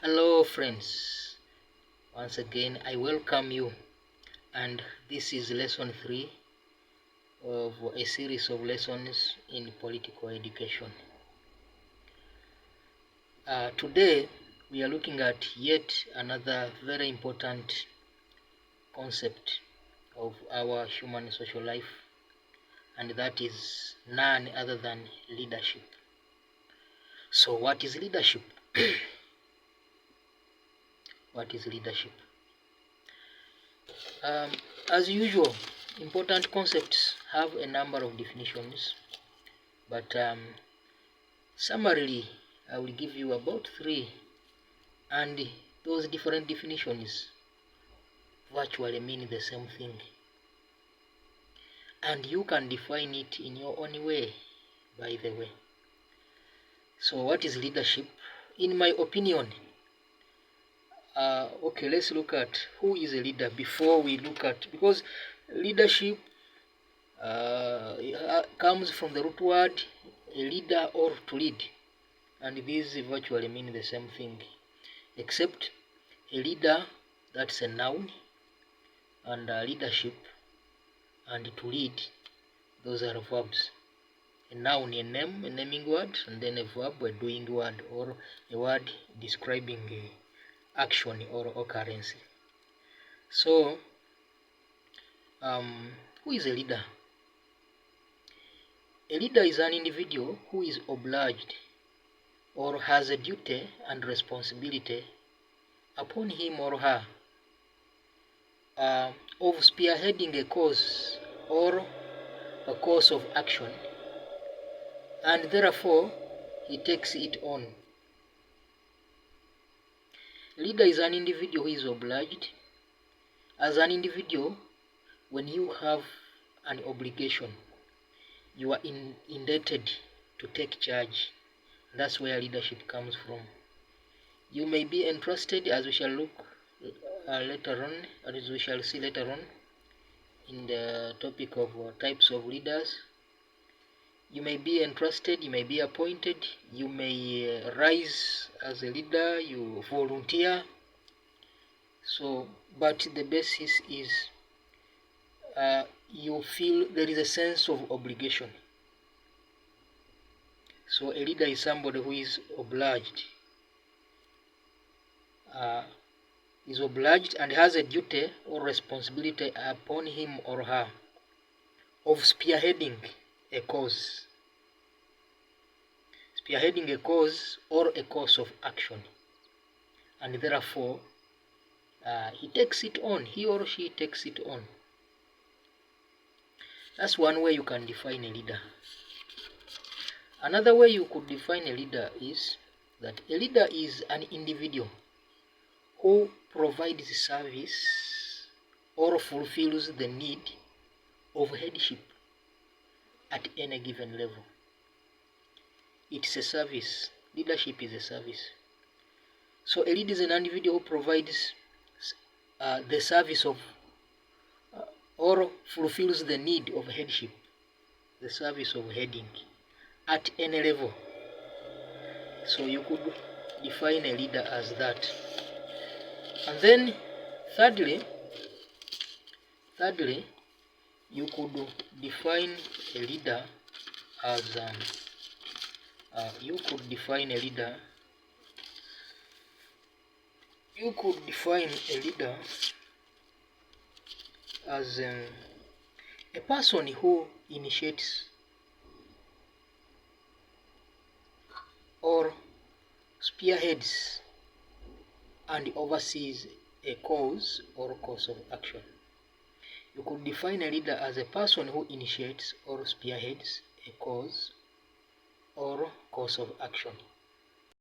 Hello friends, once again I welcome you, and this is lesson 3 of a series of lessons in political education. Today we are looking at yet another very important concept of our human social life, and that is none other than leadership. So what is leadership? What is leadership? As usual, important concepts have a number of definitions, but summarily I will give you about 3, and those different definitions virtually mean the same thing, and you can define it in your own way, by the way. So what is leadership? In my opinion, okay, let's look at who is a leader before we look at, because leadership comes from the root word a leader or to lead, and these virtually mean the same thing, except a leader, that's a noun, and leadership and to lead, those are verbs. A noun, a name, a naming word, and then a verb, a doing word, or a word describing action or occurrence. So who is a leader? A leader is an individual who is obliged or has a duty and responsibility upon him or her of spearheading a cause or a course of action, and therefore he takes it on. Leader is an individual who is obliged. As an individual, when you have an obligation, you are indebted to take charge. That's where leadership comes from. You may be entrusted, as we shall look later on, as we shall see later on in the topic of types of leaders. You may be entrusted, you may be appointed, you may rise as a leader, you volunteer. So, but the basis is you feel there is a sense of obligation. So a leader is somebody who is obliged. Is obliged and has a duty or responsibility upon him or her of spearheading a cause. Spearheading a cause or a course of action. And therefore, he takes it on, he or she takes it on. That's one way you can define a leader. Another way you could define a leader is that a leader is an individual who provides service or fulfills the need of headship at any given level. It's a service. Leadership is a service. So a leader is an individual who provides the service of or fulfills the need of headship, the service of heading at any level. So you could define a leader as that. And then thirdly, you could define a leader as a person who initiates or spearheads and oversees a cause or course of action. You could define a leader as a person who initiates or spearheads a cause or course of action.